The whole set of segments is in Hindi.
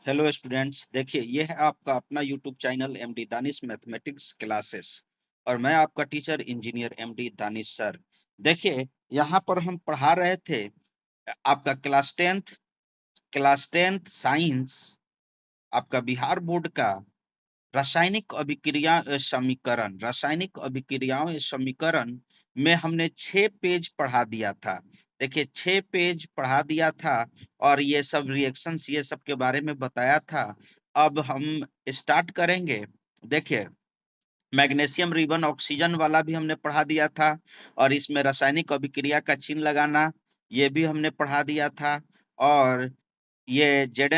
हेलो स्टूडेंट्स, देखिए ये है आपका अपना YouTube channel MD Danish mathematics classes और मैं आपका teacher engineer MD Danish sir. देखिए यहाँ पर हम पढ़ा रहे थे आपका क्लास टेंथ साइंस, आपका बिहार बोर्ड का रासायनिक अभिक्रियाओं या समीकरण में हमने 6 पेज पढ़ा दिया था। देखिए 6 पेज पढ़ा दिया था और ये सब रिएक्शंस ये सब के बारे में बताया था। अब हम स्टार्ट करेंगे। देखिए मैग्नीशियम रिबन ऑक्सीजन वाला भी हमने पढ़ा दिया था और इसमें रासायनिक अभिक्रिया का चिन्ह लगाना ये भी हमने पढ़ा दिया था। और ये Z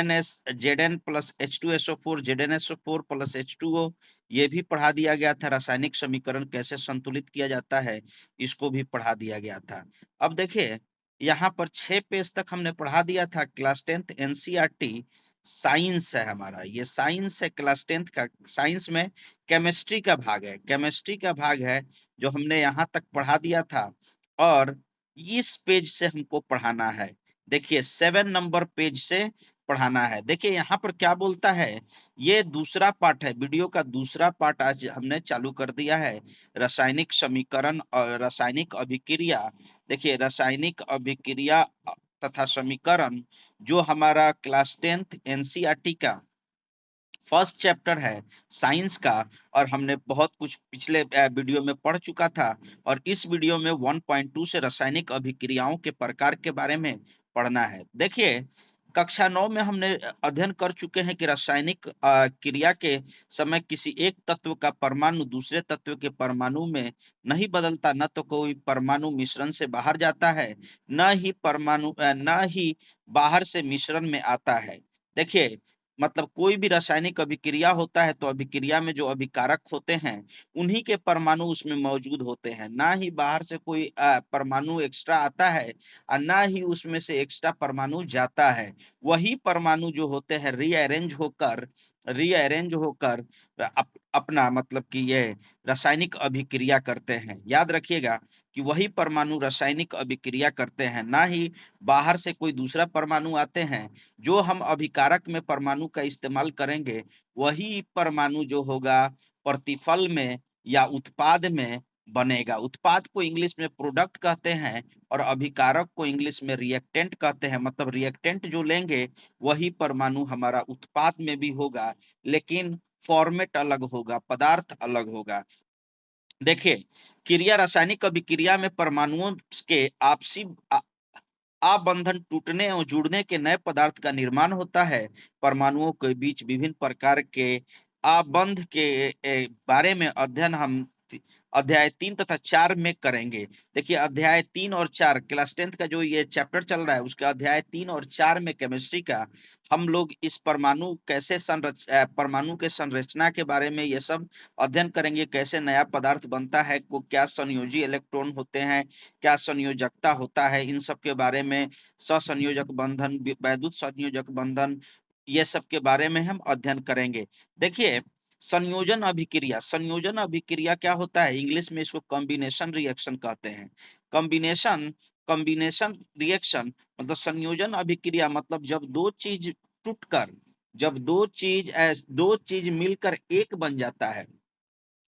N plus H2SO4 ZnSO4 plus H2O ये भी पढ़ा दिया गया था। रासायनिक समीकरण कैसे संतुलित किया जाता है इसको भी पढ़ा दिया गया था। अब देखिए यहाँ पर 6 पेज तक हमने पढ़ा दिया था। क्लास 10th एनसीईआरटी साइंस है हमारा, ये साइंस है क्लास 10th का। साइंस में केमिस्ट्री का भाग है जो हमने यहाँ तक पढ़ा दिया था और इस पेज से हमको पढ़ाना है। देखिए 7 नंबर पेज से पढ़ाना है। देखिए यहाँ पर क्या बोलता है, ये दूसरा पार्ट है, वीडियो का दूसरा पार्ट आज हमने चालू कर दिया है। रासायनिक समीकरण और रासायनिक अभिक्रिया। देखिए रासायनिक अभिक्रिया तथा समीकरण जो हमारा क्लास 10th एनसीईआरटी का फर्स्ट चैप्टर है साइंस का, और हमने बहुत कुछ पिछले वीडियो में पढ़ चुका था। और इस वीडियो में 1.2 से रासायनिक अभिक्रियाओं के प्रकार के बारे में पढ़ना है। देखिए कक्षा 9 में हमने अध्ययन कर चुके हैं कि रासायनिक क्रिया के समय किसी एक तत्व का परमाणु दूसरे तत्व के परमाणु में नहीं बदलता, न तो कोई परमाणु मिश्रण से बाहर जाता है, न ही बाहर से मिश्रण में आता है। देखिए मतलब कोई भी रासायनिक अभिक्रिया होता है तो अभिक्रिया में जो अभिकारक होते हैं उन्हीं के परमाणु उसमें मौजूद होते हैं, ना ही बाहर से कोई परमाणु एक्स्ट्रा आता है और ना ही उसमें से एक्स्ट्रा परमाणु जाता है। वही परमाणु जो होते हैं रीअरेंज होकर अपना मतलब कि ये रासायनिक अभिक्रिया करते हैं। याद रखिएगा कि वही परमाणु रासायनिक अभिक्रिया करते हैं, ना ही बाहर से कोई दूसरा परमाणु आते हैं। जो हम अभिकारक में परमाणु का इस्तेमाल करेंगे वही परमाणु जो होगा प्रतिफल में या उत्पाद में बनेगा। उत्पाद को इंग्लिश में प्रोडक्ट कहते हैं और अभिकारक को इंग्लिश में रिएक्टेंट कहते हैं। मतलब रिएक्टेंट जो लेंगे वही परमाणु हमारा उत्पाद में भी होगा, लेकिन फॉर्मेट अलग होगा, पदार्थ अलग होगा। देखिए क्रिया रासायनिक अभिक्रिया में परमाणुओं के आपसी आबंधन टूटने और जुड़ने के नए पदार्थ का निर्माण होता है। परमाणुओं के बीच विभिन्न प्रकार के आबंध के बारे में अध्ययन हम अध्याय 3 तथा 4 में करेंगे। देखिए अध्याय 3 और 4 क्लास 10th का जो ये चैप्टर चल रहा है उसका अध्याय 3 और 4 में केमिस्ट्री का हम लोग इस परमाणु के संरचना के बारे में ये सब अध्ययन करेंगे। कैसे नया पदार्थ बनता है, को क्या संयोजी इलेक्ट्रॉन होते हैं, क्या संयोजकता होता है, इन सब के बारे में सहसंयोजक बंधन, वैद्युत संयोजक बंधन, ये सब के बारे में हम अध्ययन करेंगे। देखिए संयोजन अभिक्रिया क्या होता है, इंग्लिश में इसको कॉम्बिनेशन रिएक्शन कहते हैं। कॉम्बिनेशन कॉम्बिनेशन रिएक्शन मतलब संयोजन अभिक्रिया, मतलब टूटकर जब दो चीज मिलकर एक बन जाता है,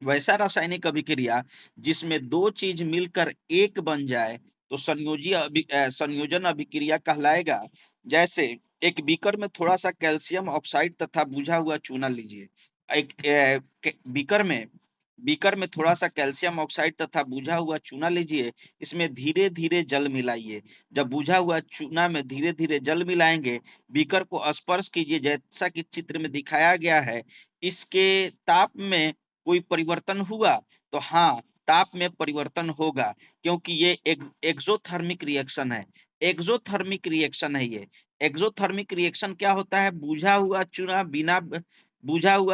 वैसा रासायनिक अभिक्रिया जिसमें दो चीज मिलकर एक बन जाए तो संयोजन अभिक्रिया कहलाएगा। जैसे एक बीकर में थोड़ा सा कैल्शियम ऑक्साइड तथा बुझा हुआ चूना लीजिए। एक बीकर में थोड़ा सा कैल्शियम ऑक्साइड तथा बुझा हुआ चूना लीजिए। इसमें धीरे धीरे जल मिलाइए। जब बुझा हुआ चूना में धीरे धीरे जल मिलाएंगे, बीकर को स्पर्श कीजिए जैसा कि चित्र में दिखाया गया है। इसके ताप में कोई परिवर्तन हुआ तो हाँ, ताप में परिवर्तन होगा, क्योंकि ये एक्सोथर्मिक रिएक्शन है। ये एक्सोथर्मिक रिएक्शन क्या होता है, बुझा हुआ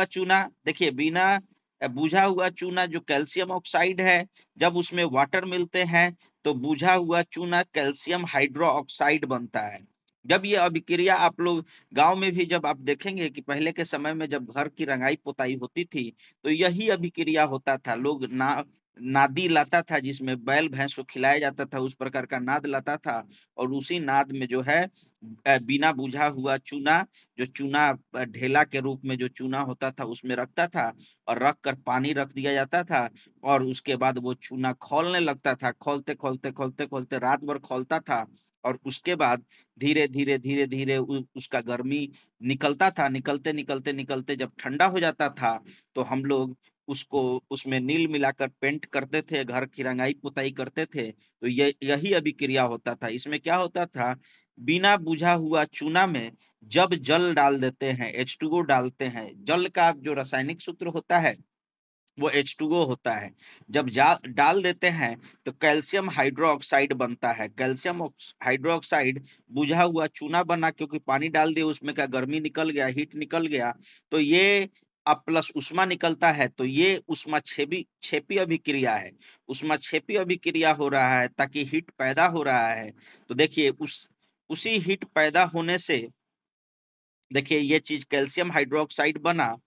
चूना देखिए बिना बुझा हुआ चूना जो कैल्शियम ऑक्साइड है, जब उसमें वाटर मिलते हैं तो बुझा हुआ चूना कैल्शियम हाइड्रो ऑक्साइड बनता है। जब ये अभिक्रिया आप लोग गांव में भी जब आप देखेंगे कि पहले के समय में जब घर की रंगाई पुताई होती थी तो यही अभिक्रिया होता था। लोग ना नादी लाता था जिसमें बैल भैंस को खिलाया जाता था, उस प्रकार का नाद लाता था और उसी नाद में जो है बिना बुझा हुआ चूना, जो चूना ढेला के रूप में जो चूना होता था उसमें रखता था और रख कर पानी रख दिया जाता था और उसके बाद वो चूना खौलने लगता था। खौलते खौलते खौलते खौलते रात भर खौलता था और उसके बाद धीरे धीरे धीरे धीरे उसका गर्मी निकलता था। निकलते निकलते निकलते जब ठंडा हो जाता था तो हम लोग उसको उसमें नील मिलाकर पेंट करते थे, घर की रंगाई पुताई करते थे। तो ये यही अभिक्रिया होता था। इसमें क्या होता था, बिना बुझा हुआ चूना में जब जल डाल देते हैं, H2O डालते हैं, जल का जो रासायनिक सूत्र होता है वो H2O होता है। जब डाल देते हैं तो कैल्शियम हाइड्रोक्साइड बनता है। कैल्शियम हाइड्रोक्साइड बुझा हुआ चूना बना, क्योंकि पानी डाल दिया उसमें का गर्मी निकल गया, हीट निकल गया, तो ये अब प्लस उष्मा निकलता है, तो ये उष्मा छेपी छेपी अभिक्रिया है। उष्मा छेपी अभिक्रिया हो रहा है ताकि हीट पैदा हो रहा है। तो देखिए उसी हीट पैदा होने से देखिए ये चीज कैल्शियम हाइड्रोक्साइड बना,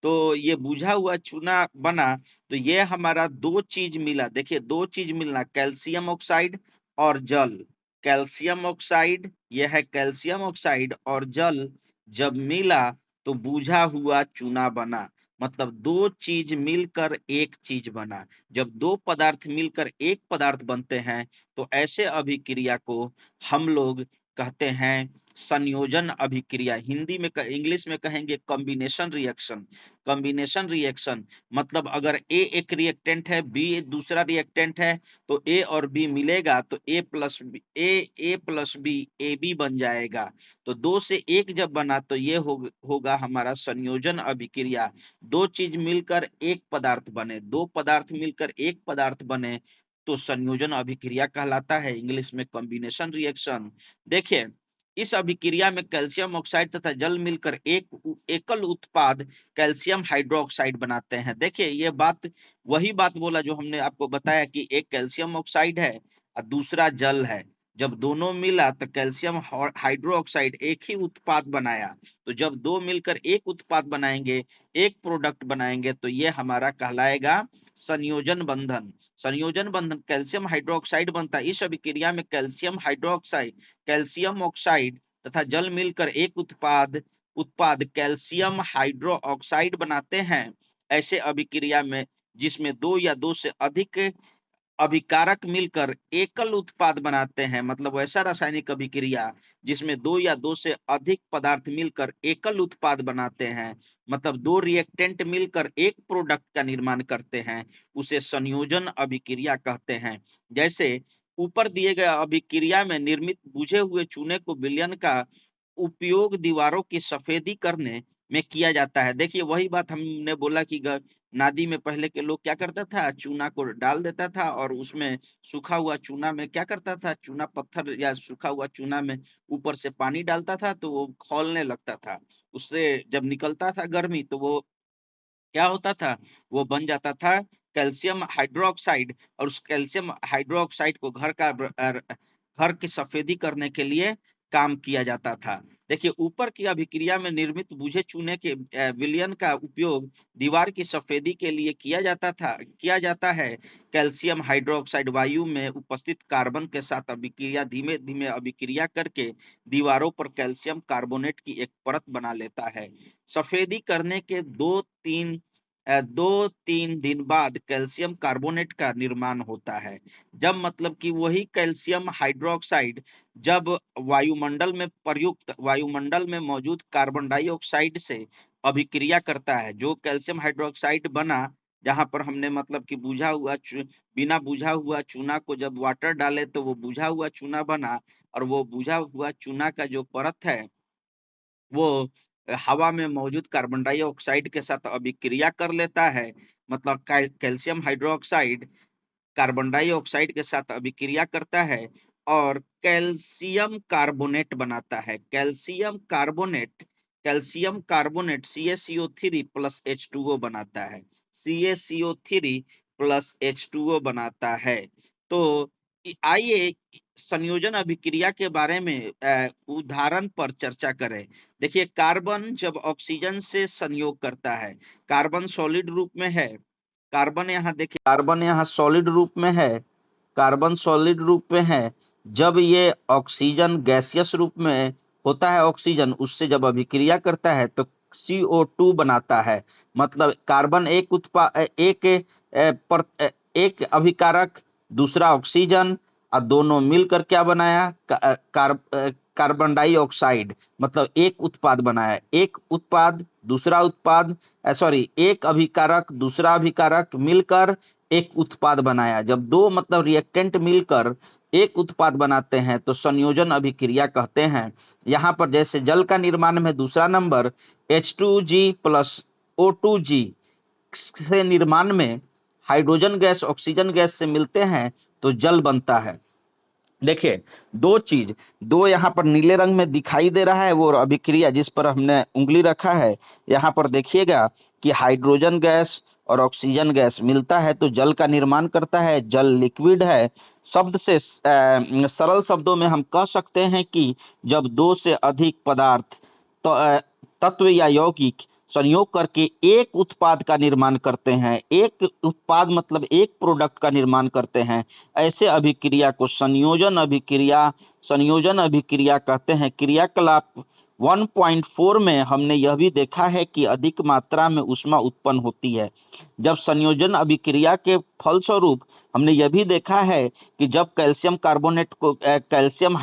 तो ये बुझा हुआ चूना बना, तो ये हमारा दो चीज मिला। देखिए दो चीज मिलना, कैल्शियम ऑक्साइड और जल। कैल्शियम ऑक्साइड, यह है कैल्शियम ऑक्साइड और जल जब मिला तो बुझा हुआ चूना बना। मतलब दो चीज मिलकर एक चीज बना। जब दो पदार्थ मिलकर एक पदार्थ बनते हैं तो ऐसे अभिक्रिया को हम लोग कहते हैं संयोजन अभिक्रिया। हिंदी में इंग्लिश में कहेंगे कॉम्बिनेशन रिएक्शन। कॉम्बिनेशन रिएक्शन मतलब अगर ए एक रिएक्टेंट है, बी दूसरा रिएक्टेंट है, तो ए और बी मिलेगा तो ए प्लस बी ए बी बन जाएगा। तो दो से एक जब बना तो ये होगा हमारा संयोजन अभिक्रिया। दो चीज मिलकर एक पदार्थ बने, दो पदार्थ मिलकर एक पदार्थ बने तो संयोजन अभिक्रिया कहलाता है, इंग्लिश में कॉम्बिनेशन रिएक्शन। देखिए इस अभिक्रिया में कैल्शियम ऑक्साइड तथा जल मिलकर एक एकल उत्पाद कैल्शियम हाइड्रोक्साइड बनाते हैं। देखिए ये बात, वही बात बोला जो हमने आपको बताया कि एक कैल्शियम ऑक्साइड है और दूसरा जल है। जब दोनों मिला तो कैल्शियम हाइड्रोक्साइड एक ही उत्पाद बनाया। तो जब दो मिलकर एक उत्पाद बनाएंगे, एक प्रोडक्ट बनाएंगे, तो ये हमारा कहलाएगा संयोजन बंधन। संयोजन बंधन कैल्शियम हाइड्रोक्साइड बनता है। इस अभिक्रिया में कैल्शियम ऑक्साइड तथा जल मिलकर एक उत्पाद उत्पाद कैल्शियम हाइड्रो ऑक्साइड बनाते हैं। ऐसे अभिक्रिया में जिसमें दो या दो से अधिक अभिकारक मिलकर एकल उत्पाद बनाते हैं, मतलब वैसा रासायनिक अभिक्रिया जिसमें दो या दो से अधिक पदार्थ मिलकर एकल उत्पाद बनाते हैं, मतलब दो रिएक्टेंट मिलकर एक प्रोडक्ट का निर्माण करते हैं, उसे संयोजन अभिक्रिया कहते हैं। जैसे ऊपर दिए गए अभिक्रिया में निर्मित बुझे हुए चूने को विलयन का उपयोग दीवारों की सफेदी करने में किया जाता है। देखिए वही बात हमने बोला कि नादी में पहले के लोग क्या करता था, चूना को डाल देता था और उसमें सूखा हुआ चूना में क्या करता था, चूना पत्थर या सूखा हुआ चूना में ऊपर से पानी डालता था तो वो खौलने लगता था। उससे जब निकलता था गर्मी तो वो क्या होता था, वो बन जाता था कैल्शियम हाइड्रोक्साइड। और उस कैल्शियम हाइड्रोक्साइड को घर की सफेदी करने के लिए काम किया जाता था। देखिए ऊपर की अभिक्रिया में निर्मित बुझे चूने के विलयन का उपयोग दीवार की सफेदी के लिए किया जाता है। कैल्शियम हाइड्रोक्साइड वायु में उपस्थित कार्बन के साथ अभिक्रिया धीमे धीमे अभिक्रिया करके दीवारों पर कैल्शियम कार्बोनेट की एक परत बना लेता है। सफेदी करने के 2-3 दिन बाद कैल्शियम कार्बोनेट का निर्माण होता है। जब मतलब कि वही कैल्शियम हाइड्रोक्साइड जब वायुमंडल में मौजूद कार्बन डाइऑक्साइड से अभिक्रिया करता है, जो कैल्शियम हाइड्रोक्साइड बना, जहां पर हमने मतलब कि बिना बुझा हुआ चूना को जब वाटर डाले तो वो बुझा हुआ चूना बना, और वो बुझा हुआ चूना का जो परत है वो हवा में मौजूद कार्बन डाइऑक्साइड के साथ अभिक्रिया कर लेता है। मतलब कैल्शियम हाइड्रोक्साइड कार्बन डाइऑक्साइड के साथ अभिक्रिया करता है और कैल्शियम कार्बोनेट बनाता है। Calcium carbonate CaCO3 plus H2O बनाता है। CaCO3 प्लस H2O बनाता है। तो आइए संयोजन अभिक्रिया के बारे में उदाहरण पर चर्चा करें। देखिए कार्बन जब ऑक्सीजन से संयोग करता है, कार्बन सॉलिड रूप में है कार्बन यहाँ देखिए, कार्बन यहाँ सॉलिड रूप में है, कार्बन सॉलिड रूप में है। जब ये ऑक्सीजन गैसियस रूप में होता है, ऑक्सीजन उससे जब अभिक्रिया करता है तो CO2 बनाता है। मतलब कार्बन एक अभिकारक, दूसरा ऑक्सीजन, और दोनों मिलकर क्या बनाया, कार्बन डाइऑक्साइड। मतलब एक उत्पाद बनाया, एक उत्पाद दूसरा उत्पाद, सॉरी, एक अभिकारक दूसरा अभिकारक मिलकर एक उत्पाद बनाया। जब दो मतलब रिएक्टेंट मिलकर एक उत्पाद बनाते हैं तो संयोजन अभिक्रिया कहते हैं। यहाँ पर जैसे जल का निर्माण में दूसरा नंबर H2G प्लस O2G से निर्माण में हाइड्रोजन गैस ऑक्सीजन गैस से मिलते हैं तो जल बनता है। देखिए दो यहाँ पर नीले रंग में दिखाई दे रहा है, वो अभिक्रिया जिस पर हमने उंगली रखा है। यहाँ पर देखिएगा कि हाइड्रोजन गैस और ऑक्सीजन गैस मिलता है तो जल का निर्माण करता है। जल लिक्विड है। शब्द से सरल शब्दों में हम कह सकते हैं कि जब दो से अधिक पदार्थ तो तत्व या यौगिक संयोग करके एक उत्पाद का निर्माण करते हैं, एक उत्पाद मतलब एक प्रोडक्ट का निर्माण करते हैं, ऐसे अभिक्रिया को संयोजन अभिक्रिया कहते हैं। क्रियाकलाप 1.4 में हमने यह भी देखा है कि अधिक मात्रा में ऊष्मा उत्पन्न होती है। जब संयोजन अभिक्रिया के फलस्वरूप हमने यह भी देखा है कि जब कैल्शियम कार्बोनेट को कैल्शियम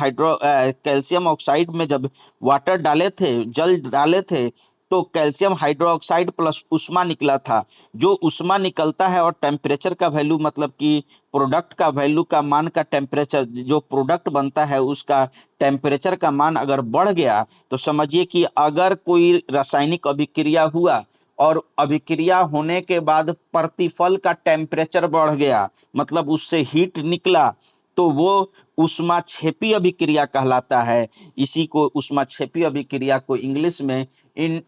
ऑक्साइड में जब वाटर डाले थे, जल डाले थे, तो कैल्शियम हाइड्रोक्साइड प्लस ऊष्मा निकला था। जो ऊष्मा निकलता है और टेम्परेचर का वैल्यू मतलब कि प्रोडक्ट का वैल्यू का मान का टेम्परेचर, जो प्रोडक्ट बनता है उसका टेम्परेचर का मान अगर बढ़ गया तो समझिए कि अगर कोई रासायनिक अभिक्रिया हुआ और अभिक्रिया होने के बाद प्रतिफल का टेम्परेचर बढ़ गया, मतलब उससे हीट निकला, तो वो ऊष्माक्षेपी अभिक्रिया कहलाता है। इसी को ऊष्माक्षेपी अभिक्रिया को इंग्लिश में इन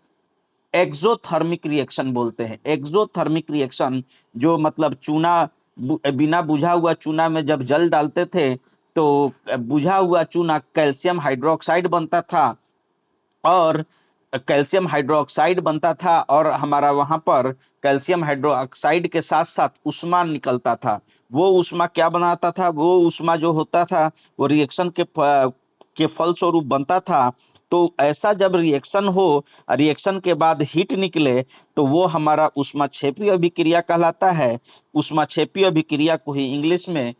एक्सोथर्मिक रिएक्शन बोलते हैं। एक्सोथर्मिक रिएक्शन जो मतलब चूना, बिना बुझा हुआ चूना में जब जल डालते थे तो बुझा हुआ चूना कैल्शियम हाइड्रोक्साइड बनता था, और कैल्शियम हाइड्रोक्साइड बनता था और हमारा वहां पर कैल्शियम हाइड्रोक्साइड के साथ साथ ऊष्मा निकलता था। वो ऊष्मा क्या बनाता था, वो ऊष्मा जो होता था वो रिएक्शन के फलस्वरूप बनता था। तो ऐसा जब रिएक्शन हो, रिएक्शन के बाद हीट निकले, तो वो हमारा ऊष्माक्षेपी अभिक्रिया कहलाता है। ऊष्माक्षेपी अभिक्रिया को ही इंग्लिश में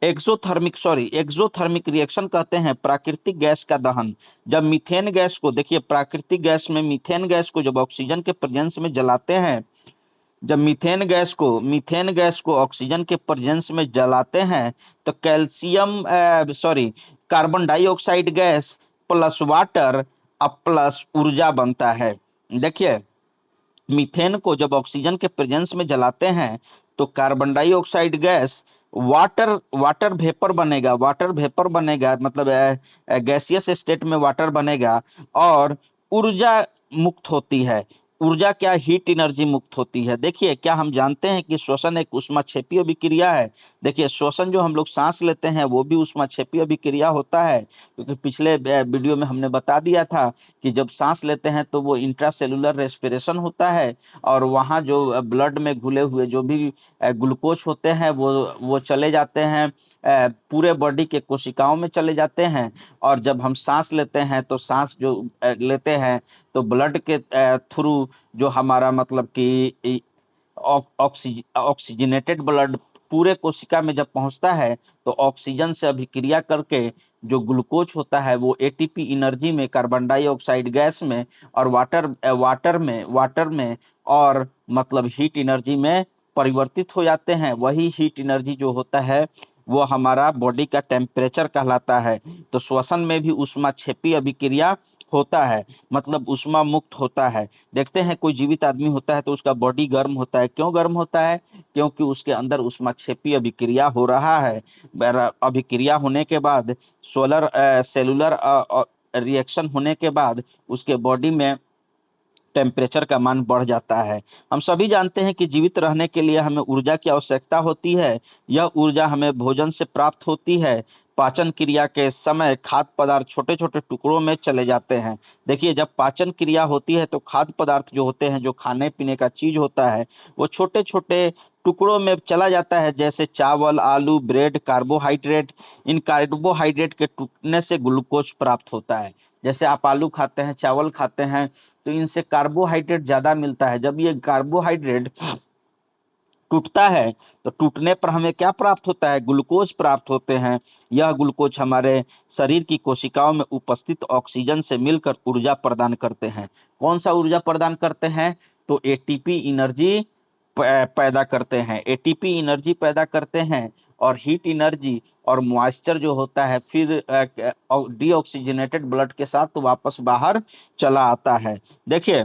एक्सोथर्मिक रिएक्शन कहते हैं। प्राकृतिक गैस का दहन, जब मीथेन गैस को देखिए, प्राकृतिक गैस में मीथेन गैस को जब ऑक्सीजन के प्रेजेंस में जलाते हैं, जब मीथेन गैस को ऑक्सीजन के प्रेजेंस में जलाते हैं तो carbon dioxide gas plus water plus ऊर्जा बनता है। देखिए मीथेन को जब ऑक्सीजन के प्रेजेंस में जलाते हैं तो carbon dioxide gas water vapour बनेगा, मतलब गैसियस स्टेट में वाटर बनेगा और ऊर्जा मुक्त होती है। ऊर्जा क्या, हीट एनर्जी मुक्त होती है। देखिए क्या हम जानते हैं कि श्वसन एक ऊष्माक्षेपी अभिक्रिया है। देखिए श्वसन जो हम लोग सांस लेते हैं वो भी ऊष्माक्षेपी अभिक्रिया होता है, क्योंकि पिछले वीडियो में हमने बता दिया था कि जब सांस लेते हैं तो वो इंट्रासेलुलर रेस्पिरेशन होता है और वहाँ जो ब्लड में घुले हुए जो भी ग्लूकोज होते हैं वो चले जाते हैं, पूरे बॉडी के कोशिकाओं में चले जाते हैं। और जब हम सांस लेते हैं तो सांस जो लेते हैं तो ब्लड के थ्रू जो हमारा मतलब कि ऑक्सीजनेटेड ब्लड पूरे कोशिका में जब पहुंचता है तो ऑक्सीजन से अभिक्रिया करके जो ग्लूकोज होता है वो एटीपी एनर्जी में, कार्बन डाइऑक्साइड गैस में और वाटर में और मतलब हीट एनर्जी में परिवर्तित हो जाते हैं। वही हीट एनर्जी जो होता है वो हमारा बॉडी का टेम्परेचर कहलाता है। तो श्वसन में भी ऊष्माक्षेपी अभिक्रिया होता है, मतलब ऊष्मा मुक्त होता है। देखते हैं कोई जीवित आदमी होता है तो उसका बॉडी गर्म होता है। क्यों गर्म होता है? क्योंकि उसके अंदर ऊष्माक्षेपी अभिक्रिया हो रहा है। अभिक्रिया होने के बाद सेलुलर रिएक्शन होने के बाद उसके बॉडी में टेम्परेचर का मान बढ़ जाता है। हम सभी जानते हैं कि जीवित रहने के लिए हमें ऊर्जा की आवश्यकता होती है। यह ऊर्जा हमें भोजन से प्राप्त होती है। पाचन क्रिया के समय खाद्य पदार्थ छोटे छोटे टुकड़ों में चले जाते हैं। देखिए, जब पाचन क्रिया होती है तो खाद्य पदार्थ जो होते हैं, जो खाने पीने का चीज होता है, वो छोटे छोटे टुकड़ों में चला जाता है, जैसे चावल, आलू, ब्रेड, कार्बोहाइड्रेट। इन कार्बोहाइड्रेट के टूटने से ग्लूकोज प्राप्त होता है। जैसे आप आलू खाते हैं, चावल खाते हैं, तो इनसे कार्बोहाइड्रेट ज्यादा मिलता है। जब ये कार्बोहाइड्रेट टूटता है तो टूटने पर हमें क्या प्राप्त होता है? ग्लूकोज प्राप्त होते हैं। यह ग्लूकोज हमारे शरीर की कोशिकाओं में उपस्थित ऑक्सीजन से मिलकर ऊर्जा प्रदान करते हैं। कौन सा ऊर्जा प्रदान करते हैं? तो एटीपी एनर्जी पैदा करते हैं। एटीपी एनर्जी पैदा करते हैं और हीट एनर्जी और मॉइस्चर जो होता है फिर डीऑक्सीजनेटेड ब्लड के साथ वापस बाहर चला आता है। देखिए,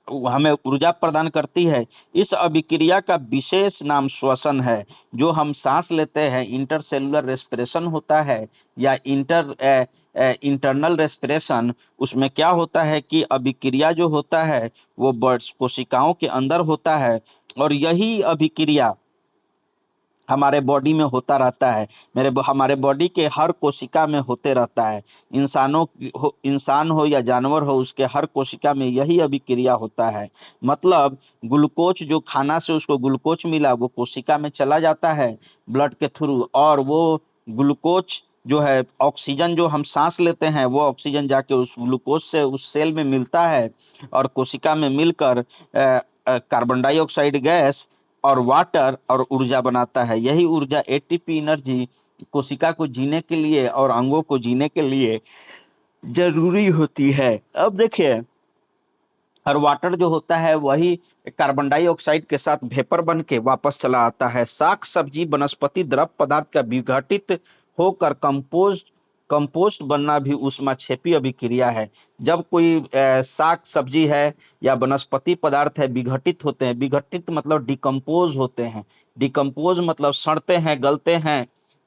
हमें ऊर्जा प्रदान करती है। इस अभिक्रिया का विशेष नाम श्वसन है। जो हम सांस लेते हैं, इंटरसेलुलर रेस्पिरेशन होता है या इंटरनल रेस्पिरेशन, उसमें क्या होता है कि अभिक्रिया जो होता है वो कोशिकाओं के अंदर होता है और यही अभिक्रिया हमारे बॉडी में होता रहता है। हमारे बॉडी के हर कोशिका में होते रहता है। इंसान हो या जानवर हो, उसके हर कोशिका में यही अभिक्रिया होता है। मतलब ग्लूकोज, जो खाना से उसको ग्लूकोज मिला, वो कोशिका में चला जाता है ब्लड के थ्रू, और वो ग्लूकोज जो है, ऑक्सीजन जो हम सांस लेते हैं, वो ऑक्सीजन जाके उस ग्लूकोज से उस सेल में मिलता है और कोशिका में मिलकर कार्बन डाइऑक्साइड गैस और वाटर और ऊर्जा बनाता है। यही ऊर्जा एटीपी एनर्जी कोशिका को जीने के लिए और अंगों को जीने के लिए जरूरी होती है। अब देखिए, और वाटर जो होता है वही कार्बन डाइऑक्साइड के साथ वेपर बन के वापस चला आता है। साग सब्जी वनस्पति द्रव पदार्थ का विघटित होकर कंपोस्ट बनना भी ऊष्माक्षेपी अभिक्रिया है। जब कोई साग सब्जी है या वनस्पति पदार्थ है, विघटित होते हैं। विघटित मतलब डिकम्पोज होते हैं। डिकम्पोज मतलब सड़ते हैं, गलते हैं,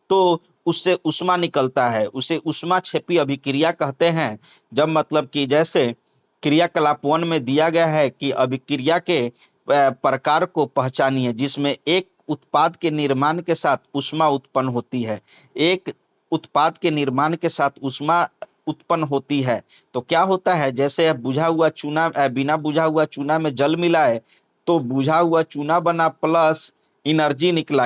तो उससे ऊष्मा निकलता है। उसे ऊष्माक्षेपी अभिक्रिया कहते हैं। जब मतलब कि जैसे क्रियाकलाप 1 में दिया गया है कि अभिक्रिया के प्रकार को पहचानिए, जिसमें एक उत्पाद के निर्माण के साथ ऊष्मा उत्पन्न होती है। एक उत्पाद के निर्माण के साथ ऊष्मा उत्पन्न होती है तो क्या होता है? जैसे बुझा हुआ चूना, बिना बुझा हुआ चूना में जल मिलाए तो बुझा हुआ चूना बना, प्लस एनर्जी निकला,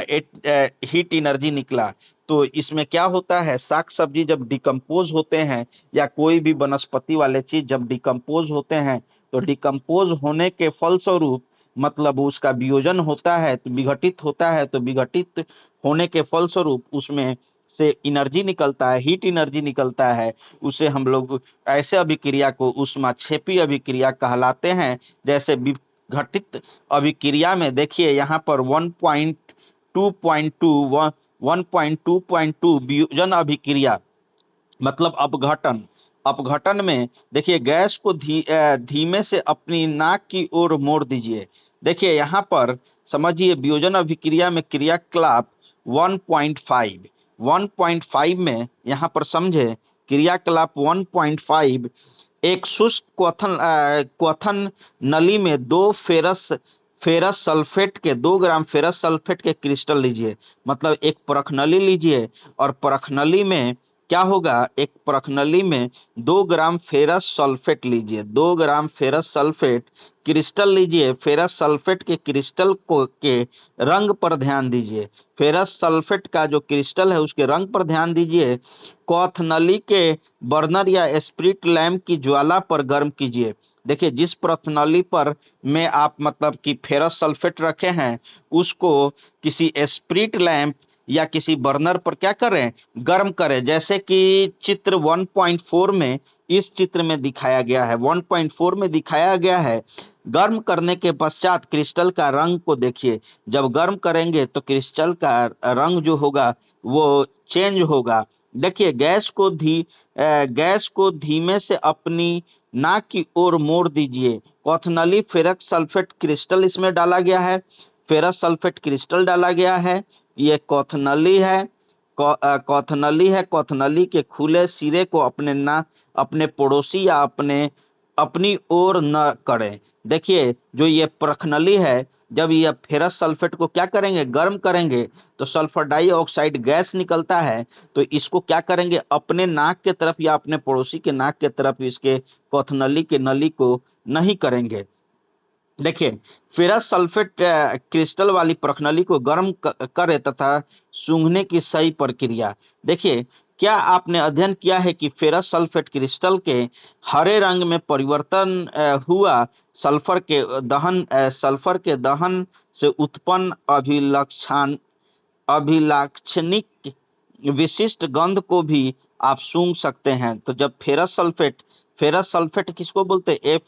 हीट एनर्जी निकला। तो इसमें क्या होता है? साग सब्जी जब डिकम्पोज होते हैं या कोई भी वनस्पति वाले चीज जब डिकम्पोज होते हैं, तो डिकम्पोज होने के फलस्वरूप मतलब उसका वियोजन होता है, तो विघटित होता है, तो विघटित होने के फलस्वरूप उसमें से एनर्जी निकलता है, हीट एनर्जी निकलता है। उसे हम लोग ऐसे अभिक्रिया को ऊष्माक्षेपी अभिक्रिया कहलाते हैं। जैसे विघटित अभिक्रिया में देखिए यहाँ पर 1.2 वियोजन अभिक्रिया मतलब अपघटन। अपघटन में देखिए, गैस को धीमे से अपनी नाक की ओर मोड़ दीजिए। देखिए यहाँ पर समझिए, वियोजन अभिक्रिया में क्रियाकलाप 1.5 में यहाँ पर समझे, क्रियाकलाप 1.5, एक शुष्क क्वथन नली में 2 ग्राम फेरस सल्फेट के क्रिस्टल लीजिए। मतलब एक परखनली लीजिए और परखनली में क्या होगा? एक परखनली में 2 ग्राम फेरस सल्फेट लीजिए। 2 ग्राम फेरस सल्फेट क्रिस्टल लीजिए। फेरस सल्फेट के क्रिस्टल को के रंग पर ध्यान दीजिए। फेरस सल्फेट का जो क्रिस्टल है उसके रंग पर ध्यान दीजिए। क्वथनली के बर्नर या स्पिरिट लैंप की ज्वाला पर गर्म कीजिए। देखिए, जिस प्रथनली पर में आप मतलब कि फेरस सल्फेट रखे हैं, उसको किसी स्पिरिट लैंप या किसी बर्नर पर क्या करें? गर्म करें। जैसे कि चित्र 1.4 में, इस चित्र में दिखाया गया है, 1.4 में दिखाया गया है। गर्म करने के पश्चात क्रिस्टल का रंग को देखिए। जब गर्म करेंगे तो क्रिस्टल का रंग जो होगा वो चेंज होगा। देखिए, गैस को धीमे से अपनी नाक की ओर मोड़ दीजिए। क्वथनली फेरस सल्फेट क्रिस्टल इसमें डाला गया है। फेरस सल्फेट क्रिस्टल डाला गया है। ये क्वथनली है। क्वथनली के खुले सिरे को अपने पड़ोसी या अपने अपनी ओर न करें। देखिए जो ये प्रखनली है, जब ये फेरस सल्फेट को क्या करेंगे, गर्म करेंगे, तो सल्फर डाइऑक्साइड गैस निकलता है। तो इसको क्या करेंगे, अपने नाक के तरफ या अपने पड़ोसी के नाक के तरफ इसके क्वथनली के नली को नहीं करेंगे। देखिए फेरस सल्फेट क्रिस्टल वाली प्रखनली को गर्म करे तथा सूंघने की सही प्रक्रिया। देखिए क्या आपने अध्ययन किया है कि फेरस सल्फेट क्रिस्टल के हरे रंग में परिवर्तन हुआ सल्फर के दहन से उत्पन्न अभिलाक्षणिक विशिष्ट गंध को भी आप सूंघ सकते हैं। तो जब फेरस सल्फेट किसको बोलते हैं,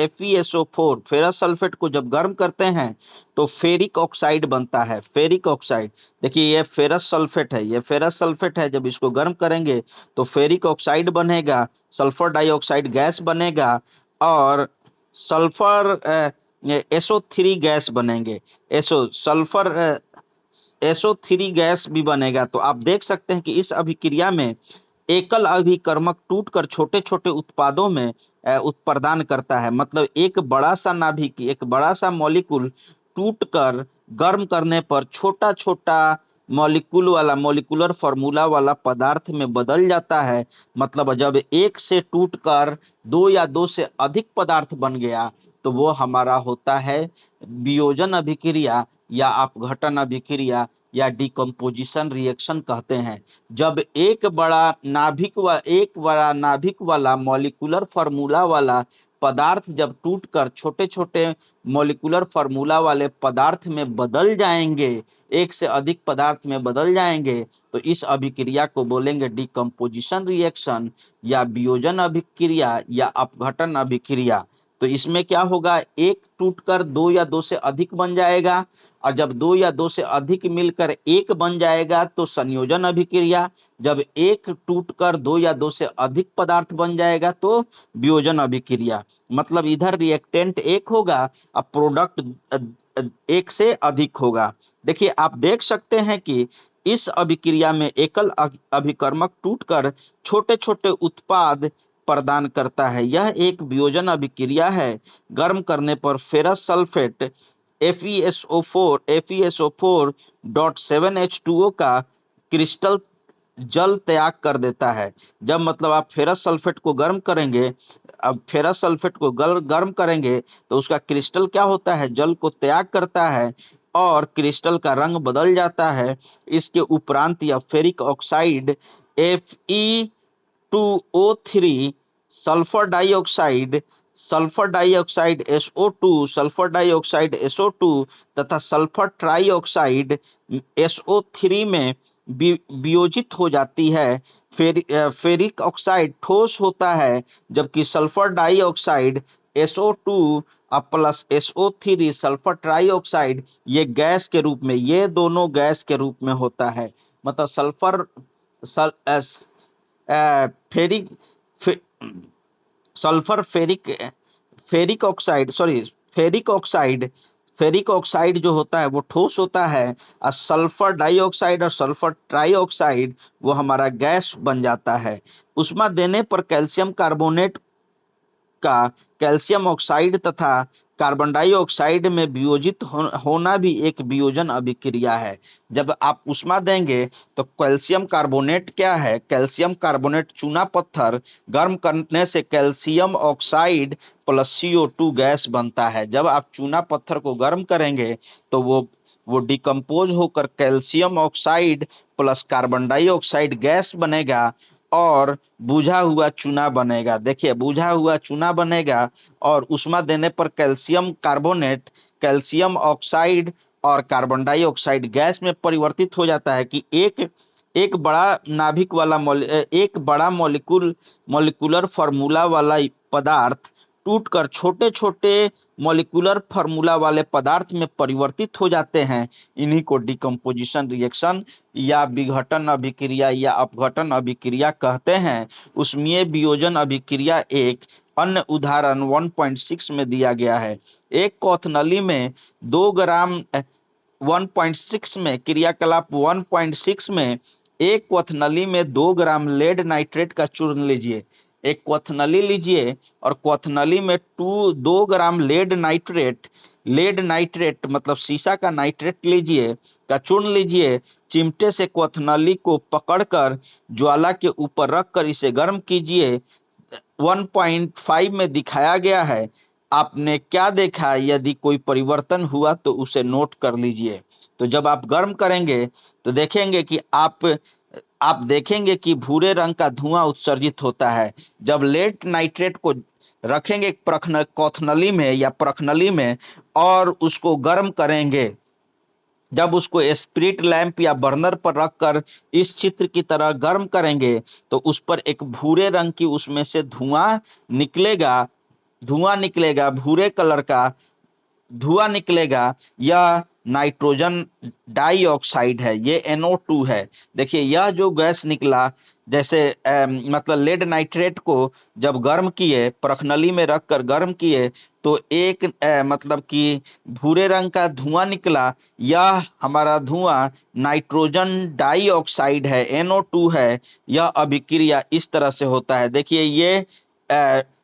FeSO4, फेरस सल्फेट को जब गर्म करते हैं तो फेरिक ऑक्साइड बनता है, फेरिक ऑक्साइड। देखिए ये फेरस सल्फेट है, ये फेरस सल्फेट है, जब इसको गर्म करेंगे तो फेरिक ऑक्साइड बनेगा, सल्फर डाइऑक्साइड गैस बनेगा और सल्फर SO3 गैस बनेंगे, SO3 गैस भी बनेगा। तो आप देख सकते हैं कि इस अभिक्रिया में एकल अभिकर्मक टूटकर छोटे छोटे उत्पादों में उत्पादन करता है। मतलब एक बड़ा सा नाभिक, एक बड़ा सा मॉलिक्यूल टूटकर गर्म करने पर छोटा छोटा मॉलिक्यूलर फॉर्मूला वाला पदार्थ में बदल जाता है। मतलब जब एक से टूटकर दो या दो से अधिक पदार्थ बन गया तो वो हमारा होता है वियोजन अभिक्रिया या अपघटन अभिक्रिया या डिकम्पोजिशन रिएक्शन कहते हैं। जब एक बड़ा नाभिक वाला मॉलिक्यूलर फार्मूला वाला पदार्थ जब टूटकर छोटे छोटे मॉलिक्यूलर फार्मूला वाले पदार्थ में बदल जाएंगे, एक से अधिक पदार्थ में बदल जाएंगे, तो इस अभिक्रिया को बोलेंगे डिकम्पोजिशन रिएक्शन या वियोजन अभिक्रिया या अपघटन अभिक्रिया। तो इसमें क्या होगा, एक टूटकर दो या दो से अधिक बन जाएगा और जब दो या दो से अधिक मिलकर एक बन जाएगा तो संयोजन अभिक्रिया, जब एक टूटकर दो या दो से अधिक पदार्थ बन जाएगा तो वियोजन अभिक्रिया। मतलब इधर रिएक्टेंट एक होगा और प्रोडक्ट एक से अधिक होगा। देखिए आप देख सकते हैं कि इस अभिक्रिया में एकल अभिकर्मक टूटकर छोटे छोटे उत्पाद प्रदान करता है। यह एक वियोजन अभिक्रिया है। गर्म करने पर फेरस सल्फेट FeSO4.7H2O का क्रिस्टल जल त्याग कर देता है। जब मतलब आप फेरस सल्फेट को गर्म करेंगे, अब फेरस सल्फेट को गर्म करेंगे तो उसका क्रिस्टल क्या होता है, जल को त्याग करता है और क्रिस्टल का रंग बदल जाता है। इसके उपरांत यह ferric oxide Fe2O3, sulphur dioxide SO2 तथा सल्फर ट्राइऑक्साइड SO3 में वियोजित हो जाती है। फेरिक ऑक्साइड ठोस होता है जबकि sulphur dioxide SO2 plus SO3 sulphur trioxide ये गैस के रूप में, ये दोनों गैस के रूप में होता है। मतलब फेरिक फे, sulphur ferric oxide sorry ferric oxide जो होता है वो ठोस होता है और सल्फर डाइऑक्साइड और सल्फर ट्राइऑक्साइड वो हमारा गैस बन जाता है। उष्मा देने पर कैल्शियम कार्बोनेट का कैल्शियम ऑक्साइड तथा कार्बन डाइऑक्साइड में वियोजित होना भी एक वियोजन अभिक्रिया है। जब आप उष्मा देंगे तो कैल्शियम कार्बोनेट क्या है, कैल्शियम कार्बोनेट चूना पत्थर गर्म करने से calcium oxide plus CO2 gas बनता है। जब आप चूना पत्थर को गर्म करेंगे तो वो डिकम्पोज होकर calcium oxide plus carbon dioxide gas बनेगा और बुझा हुआ चूना बनेगा। देखिए बुझा हुआ चूना बनेगा और उष्मा देने पर कैल्शियम कार्बोनेट कैल्शियम ऑक्साइड और कार्बन डाइऑक्साइड गैस में परिवर्तित हो जाता है कि एक बड़ा नाभिक वाला एक बड़ा मॉलिक्यूलर फार्मूला वाला पदार्थ टूटकर छोटे छोटे मॉलिक्यूलर फार्मूला वाले पदार्थ में परिवर्तित हो जाते हैं। इन्हीं को डिकम्पोजिशन रिएक्शन या विघटन अभिक्रिया या अपघटन अभिक्रिया कहते हैं। उसमें वियोजन अभिक्रिया एक अन्य उदाहरण 1.6 में दिया गया है। एक क्वथनली में 2 ग्राम 1.6 में क्रियाकलाप 1.6 में एक क्वथनली में 2 ग्राम लेड नाइट्रेट का चूर्ण लीजिए। एक क्वथनली लीजिए और क्वथनली में 2 ग्राम लेड नाइट्रेट मतलब शीशा का नाइट्रेट लीजिए का चूर्ण लीजिए। चिमटे से क्वथनली को पकड़कर ज्वाला के ऊपर रखकर इसे गर्म कीजिए। 1.5 में दिखाया गया है। आपने क्या देखा? यदि कोई परिवर्तन हुआ तो उसे नोट कर लीजिए। तो जब आप गर्म करेंगे तो देखेंगे कि आप देखेंगे कि भूरे रंग का धुआं उत्सर्जित होता है। जब लेड नाइट्रेट को रखेंगे क्वथनली में या प्रखनली में और उसको गर्म करेंगे, जब उसको स्पिरिट लैंप या बर्नर पर रखकर इस चित्र की तरह गर्म करेंगे तो उस पर एक भूरे रंग की उसमें से धुआं निकलेगा भूरे कलर का धुआं निकलेगा। यह नाइट्रोजन डाइऑक्साइड है, ये NO2 है। देखिए यह जो गैस निकला, जैसे मतलब लेड नाइट्रेट को जब गर्म किए, प्रखनली में रखकर गर्म किए तो एक मतलब कि भूरे रंग का धुआं निकला। यह हमारा धुआं नाइट्रोजन डाइऑक्साइड है, NO2 है। यह अभिक्रिया इस तरह से होता है। देखिए ये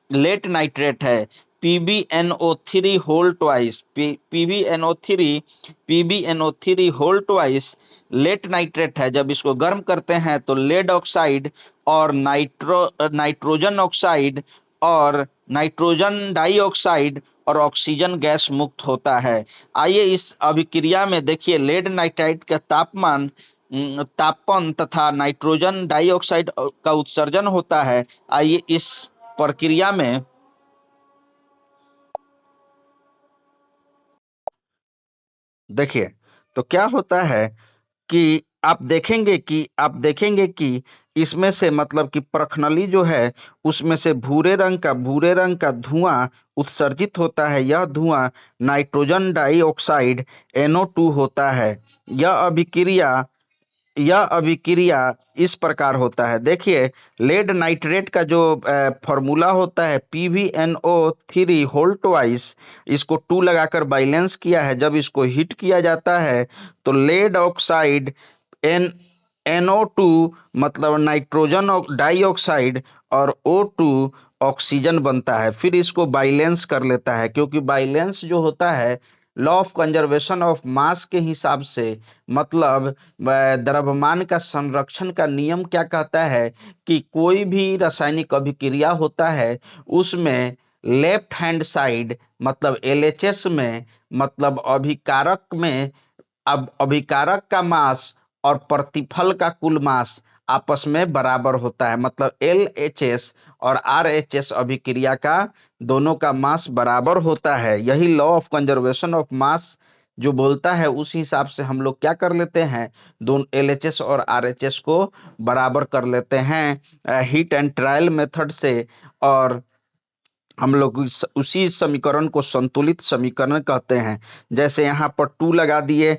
लेड नाइट्रेट है, PbNO3 whole twice, PbNO3 whole twice lead nitrate है। जब इसको गर्म करते हैं तो लेड ऑक्साइड और नाइट्रोजन ऑक्साइड और नाइट्रोजन डाइऑक्साइड और ऑक्सीजन गैस मुक्त होता है। आइए इस अभिक्रिया में देखिए लेड नाइट्राइड का तापन तथा नाइट्रोजन डाइऑक्साइड का उत्सर्जन होता है। आइए इस प्रक्रिया में देखिए तो क्या होता है कि आप देखेंगे कि इसमें से मतलब कि प्रखनली जो है उसमें से भूरे रंग का धुआं उत्सर्जित होता है। यह धुआं नाइट्रोजन डाइऑक्साइड NO2 होता है। यह अभिक्रिया यह अभिक्रिया इस प्रकार होता है। देखिए लेड नाइट्रेट का जो फॉर्मूला होता है PbNO3 होल ट्वाइस, इसको 2 लगाकर बैलेंस किया है। जब इसको हीट किया जाता है तो लेड ऑक्साइड एन NO2 मतलब नाइट्रोजन डाइऑक्साइड और O2 ऑक्सीजन बनता है। फिर इसको बैलेंस कर लेता है, क्योंकि बैलेंस जो होता है law of conservation of mass के हिसाब से, मतलब द्रव्यमान का संरक्षण का नियम क्या कहता है कि कोई भी रासायनिक अभिक्रिया होता है उसमें लेफ्ट हैंड साइड मतलब LHS में, मतलब अभिकारक का मास और प्रतिफल का कुल मास आपस में बराबर होता है। मतलब LHS और RHS अभिक्रिया का दोनों का मास बराबर होता है। यही law of conservation of mass जो बोलता है, उस हिसाब से हम लोग क्या कर लेते हैं, दोनों LHS और RHS को बराबर कर लेते हैं हीट एंड ट्रायल मेथड से। और हम लोग उसी समीकरण को संतुलित समीकरण कहते हैं। जैसे यहाँ पर 2 लगा दिए,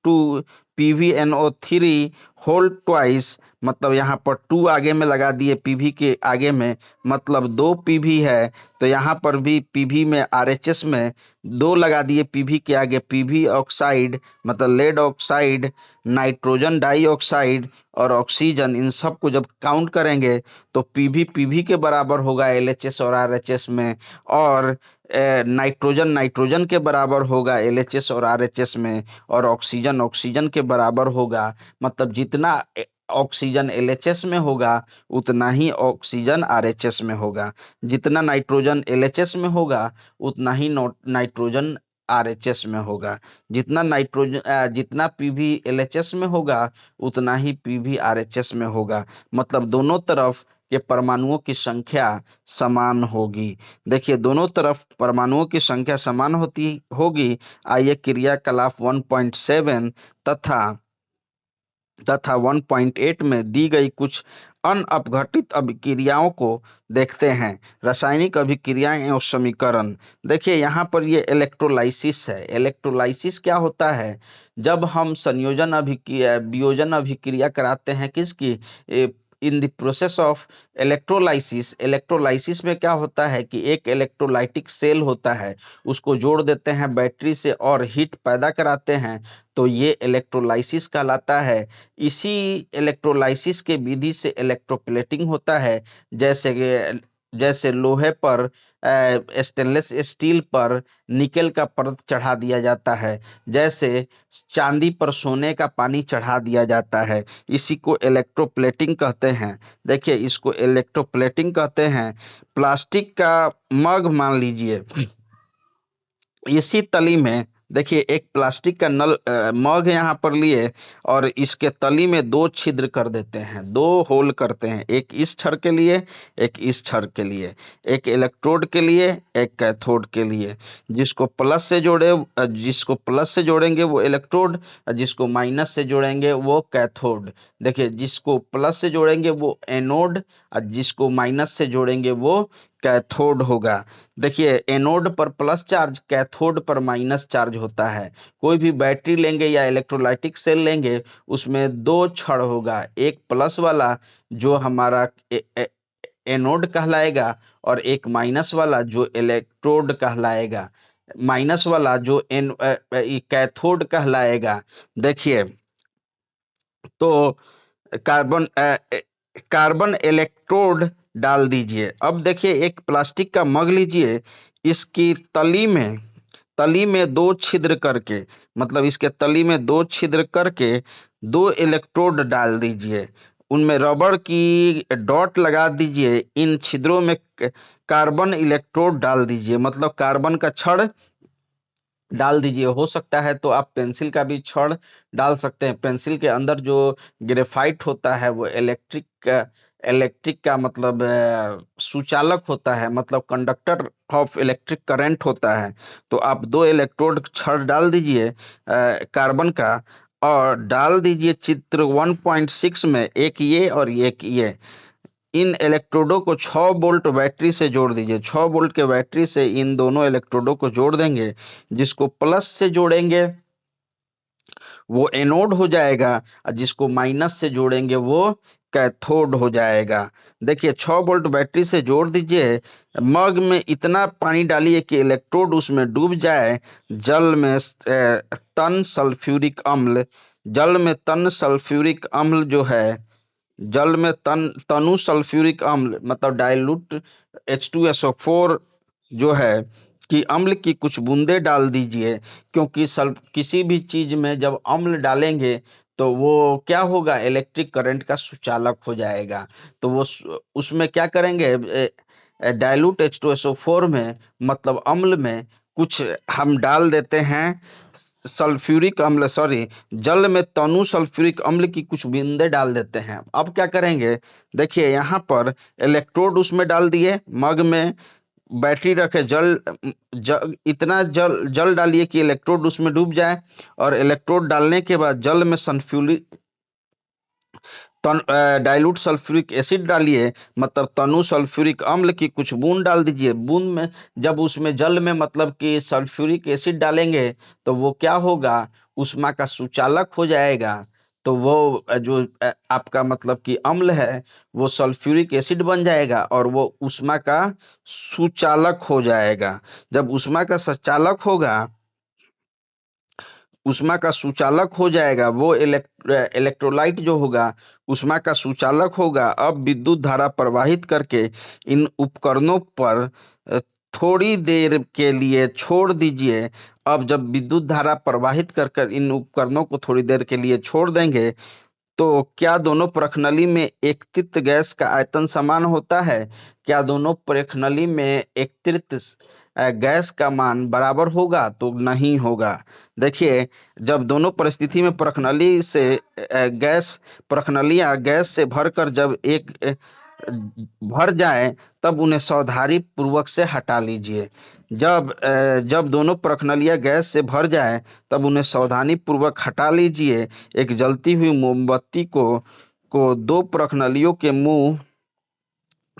टू PbNO3 होल ट्वाइस, मतलब यहाँ पर 2 आगे में लगा दिए, PV के आगे में, मतलब 2 PV है। तो यहाँ पर भी PV में RHS में 2 लगा दिए, PV के आगे PV ऑक्साइड मतलब लेड ऑक्साइड, नाइट्रोजन डाइऑक्साइड और ऑक्सीजन, इन सब को जब काउंट करेंगे तो PV के बराबर होगा LHS और RHS में, और नाइट्रोजन के बराबर होगा LHS और RHS में, और ऑक्सीजन के बराबर होगा। मतलब जितना ऑक्सीजन LHS में होगा उतना ही ऑक्सीजन RHS में होगा, जितना नाइट्रोजन LHS में होगा उतना ही नाइट्रोजन RHS में होगा, जितना PV LHS में होगा उतना ही PV RHS में होगा। मतलब दोनों तरफ के परमाणुओं की संख्या समान होगी। देखिए दोनों तरफ परमाणुओं की संख्या समान होगी। आइए क्रियाकलाप 1.7 तथा 1.8 में दी गई कुछ अनअपघटित अभिक्रियाओं को देखते हैं। रासायनिक अभिक्रियाएं एवं समीकरण। देखिए यहाँ पर ये इलेक्ट्रोलाइसिस है। इलेक्ट्रोलाइसिस क्या होता है? जब हम वियोजन अभिक्रिया कराते हैं किसकी, in the process of electrolysis, electrolysis में क्या होता है कि एक इलेक्ट्रोलाइटिक सेल होता है, उसको जोड़ देते हैं बैटरी से और हीट पैदा कराते हैं, तो ये इलेक्ट्रोलाइसिस कहलाता है। इसी इलेक्ट्रोलाइसिस के विधि से इलेक्ट्रोप्लेटिंग होता है। जैसे लोहे पर, स्टेनलेस स्टील पर निकेल का परत चढ़ा दिया जाता है, जैसे चांदी पर सोने का पानी चढ़ा दिया जाता है, इसी को इलेक्ट्रोप्लेटिंग कहते हैं। देखिए, इसको इलेक्ट्रोप्लेटिंग कहते हैं। प्लास्टिक का मग मान लीजिए, इसी तली में देखिए एक प्लास्टिक का मग यहाँ पर लिए और इसके तली में दो छिद्र कर देते हैं, दो होल करते हैं, एक इस छड़ के लिए, एक इस छड़ के लिए, एक इलेक्ट्रोड के लिए, एक कैथोड के लिए। जिसको प्लस से जोड़ेंगे वो इलेक्ट्रोड, और जिसको माइनस से जोड़ेंगे वो कैथोड। देखिए, जिसको प्लस से जोड़ेंगे वो एनोड, और जिसको माइनस से जोड़ेंगे वो कैथोड होगा। देखिए, एनोड पर प्लस चार्ज, कैथोड पर माइनस चार्ज होता है। कोई भी बैटरी लेंगे या इलेक्ट्रोलाइटिक सेल लेंगे, उसमें दो छड़ होगा, एक प्लस वाला जो हमारा एनोड कहलाएगा, और एक माइनस वाला जो इलेक्ट्रोड कहलाएगा, माइनस वाला जो कैथोड कहलाएगा। देखिए, तो कार्बन कार्बन इलेक्ट्रोड डाल दीजिए। अब देखिए, एक प्लास्टिक का मग लीजिए, इसकी तली में दो छिद्र करके, मतलब इसके तली में दो छिद्र करके दो इलेक्ट्रोड डाल दीजिए, उनमें रबड़ की डॉट लगा दीजिए, इन छिद्रों में कार्बन इलेक्ट्रोड डाल दीजिए, मतलब कार्बन का छड़ डाल दीजिए। हो सकता है तो आप पेंसिल का भी छड़ डाल सकते हैं। पेंसिल के अंदर जो ग्रेफाइट होता है वो इलेक्ट्रिक का मतलब सुचालक होता है, मतलब कंडक्टर ऑफ इलेक्ट्रिक करंट होता है। तो आप दो इलेक्ट्रोड छड़ डाल दीजिए कार्बन का, और डाल दीजिए चित्र 1.6 में, एक ये और एक ये। इन इलेक्ट्रोडों को 6 वोल्ट बैटरी से जोड़ दीजिए। 6 वोल्ट के बैटरी से इन दोनों इलेक्ट्रोडों को जोड़ देंगे। जिसको प्लस से जोड़ेंगे वो एनोड हो जाएगा, और जिसको माइनस से जोड़ेंगे वो कैथोड हो जाएगा। देखिए, 6 वोल्ट बैटरी से जोड़ दीजिए, मग में इतना पानी डालिए कि इलेक्ट्रोड उसमें डूब जाए। जल में तन सल्फ्यूरिक अम्ल जल में तन सल्फ्यूरिक अम्ल जो है, जल में तनु सल्फ्यूरिक अम्ल मतलब डाइल्यूट H2SO4 जो है कि अम्ल की कुछ बूंदे डाल दीजिए। क्योंकि किसी भी चीज में जब अम्ल डालेंगे तो वो क्या होगा, इलेक्ट्रिक करंट का सुचालक हो जाएगा। तो वो उसमें क्या करेंगे, डाइल्यूट H2SO4 में, मतलब अम्ल में कुछ हम डाल देते हैं सल्फ्यूरिक अम्ल, सॉरी, जल में तनु सल्फ्यूरिक अम्ल की कुछ बूंदे डाल देते हैं। अब क्या करेंगे, देखिए यहाँ पर इलेक्ट्रोड उसमें डाल दिए, मग में बैटरी रखे, इतना जल डालिए कि इलेक्ट्रोड उसमें डूब जाए, और इलेक्ट्रोड डालने के बाद जल में डाइल्यूट सल्फ्यूरिक एसिड डालिए, मतलब तनु सल्फ्यूरिक अम्ल की कुछ बूंद डाल दीजिए। बूंद में जब उसमें जल में मतलब कि सल्फ्यूरिक एसिड डालेंगे तो वो क्या होगा, ऊष्मा का सुचालक हो जाएगा। तो वो जो आपका मतलब कि अम्ल है वो सल्फ्यूरिक एसिड बन जाएगा और वो ऊष्मा का सुचालक हो जाएगा। जब ऊष्मा का संचालक होगा, ऊष्मा का सुचालक हो जाएगा, वो इलेक्ट्रोलाइट जो होगा ऊष्मा का सुचालक होगा। अब विद्युत धारा प्रवाहित करके इन उपकरणों पर थोड़ी देर के लिए छोड़ दीजिए। अब जब विद्युत धारा प्रवाहित कर कर इन उपकरणों को थोड़ी देर के लिए छोड़ देंगे, तो क्या दोनों प्रखनली में एकत्रित गैस का आयतन समान होता है? क्या दोनों प्रखनली में एकत्रित गैस का मान बराबर होगा? तो नहीं होगा। देखिए, जब दोनों परिस्थिति में प्रखनली से प्रखनलियां गैस से भरकर जब भर जाए, तब उन्हें सावधानी पूर्वक से हटा लीजिए। जब दोनों प्रखनलियां गैस से भर जाए तब उन्हें सावधानी पूर्वक हटा लीजिए। एक जलती हुई मोमबत्ती को दो प्रखनलियों के मुंह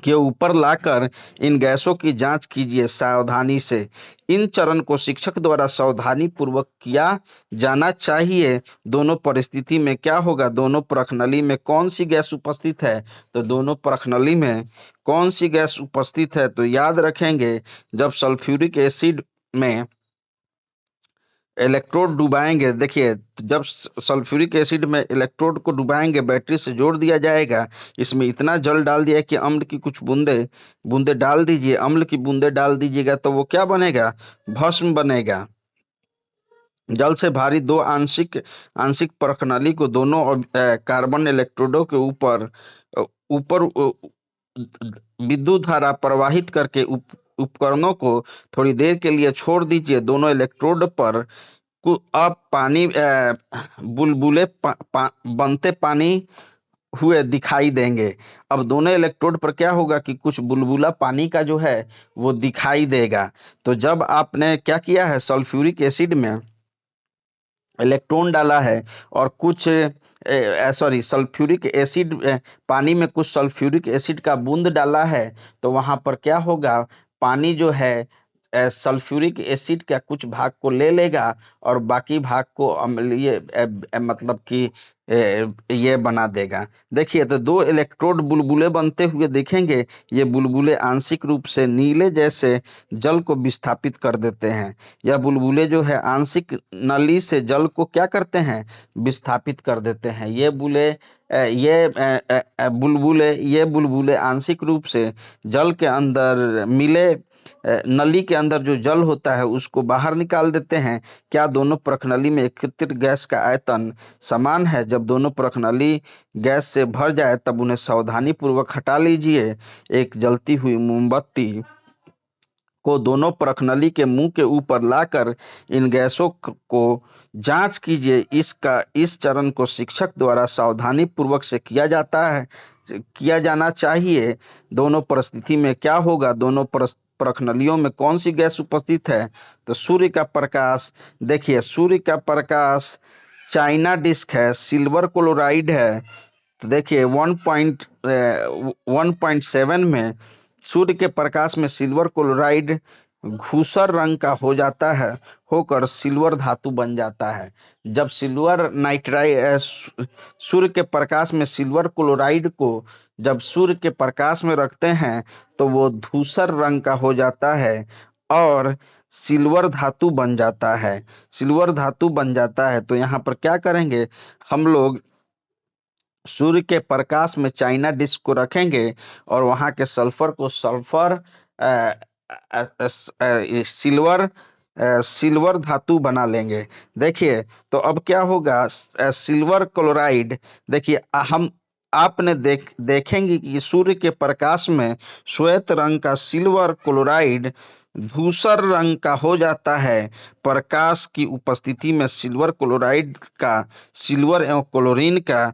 के ऊपर लाकर इन गैसों की जांच कीजिए सावधानी से। इन चरण को शिक्षक द्वारा सावधानी पूर्वक किया जाना चाहिए। दोनों परिस्थिति में क्या होगा, दोनों प्रश्नावली में कौन सी गैस उपस्थित है, तो दोनों प्रश्नावली में कौन सी गैस उपस्थित है, तो याद रखेंगे जब सल्फ्यूरिक एसिड में इलेक्ट्रोड डुबाएंगे, देखिए जब सल्फ्यूरिक एसिड में इलेक्ट्रोड को डुबाएंगे, बैटरी से जोड़ दिया जाएगा, इसमें इतना जल डाल दिया कि अम्ल की कुछ बूंदे बूंदे डाल दीजिए, अम्ल की बूंदे डाल दीजिएगा तो वो क्या बनेगा, भस्म बनेगा। जल से भारी दो आंशिक आंशिक प्रणाली को दोनों कार्बन इलेक्ट्रोडों के ऊपर ऊपर विद्युत धारा प्रवाहित करके उपकरणों को थोड़ी देर के लिए छोड़ दीजिए। दोनों इलेक्ट्रोड पर अब पानी बुलबुले बनते पानी हुए दिखाई देंगे। अब दोनों इलेक्ट्रोड पर क्या होगा कि कुछ बुलबुला पानी का जो है वो दिखाई देगा। तो जब आपने क्या किया है, सल्फ्यूरिक एसिड में इलेक्ट्रॉन डाला है और कुछ सॉरी सल्फ्यूरिक एसिड पानी में कुछ सल्फ्यूरिक एसिड का बूंद डाला है, तो वहां पर क्या होगा, पानी जो है सल्फ्यूरिक एसिड का कुछ भाग को ले लेगा और बाकी भाग को अम्लीय मतलब कि ये बना देगा। देखिए तो दो इलेक्ट्रोड बुलबुले बनते हुए दिखेंगे। ये बुलबुले आंशिक रूप से नीले जैसे जल को विस्थापित कर देते हैं। यह बुलबुले जो है आंशिक नली से जल को क्या करते हैं, विस्थापित कर देते हैं। ये बुलबुले आंशिक रूप से जल के अंदर मिले नली के अंदर जो जल होता है उसको बाहर निकाल देते हैं। क्या दोनों प्रश्नावली में एकत्रित गैस का आयतन समान है? जब दोनों प्रश्नावली गैस से भर जाए तब उन्हें सावधानी पूर्वक हटा लीजिए। एक जलती हुई मोमबत्ती को दोनों प्रश्नावली के मुंह के ऊपर लाकर इन गैसों को जांच कीजिए। इस चरण को शिक्षक द्वारा सावधानी पूर्वक से किया जाना चाहिए। दोनों परिस्थिति में क्या होगा, दोनों प्रश्नावलियों में कौन सी गैस उपस्थित है, तो सूर्य का प्रकाश। देखिए सूर्य का प्रकाश चाइना डिस्क है, सिल्वर क्लोराइड है। तो देखिए 1.7 में सूर्य के प्रकाश में सिल्वर क्लोराइड धूसर रंग का हो जाता है, होकर सिल्वर धातु बन जाता है। जब सिल्वर नाइट्राइड सूर्य के प्रकाश में सिल्वर क्लोराइड को जब सूर्य के प्रकाश में रखते हैं तो वो धूसर रंग का हो जाता है और सिल्वर धातु बन जाता है। सिल्वर धातु बन जाता है तो यहाँ पर क्या करेंगे, हम लोग सूर्य के प्रकाश में चाइना डिस्क को रखेंगे और वहां के सल्फर को सिल्वर सिल्वर धातु बना लेंगे। देखिए तो अब क्या होगा, सिल्वर क्लोराइड, देखिए हम आपने देखेंगे कि सूर्य के प्रकाश में श्वेत रंग का सिल्वर क्लोराइड धूसर रंग का हो जाता है। प्रकाश की उपस्थिति में सिल्वर क्लोराइड का सिल्वर एवं क्लोरीन का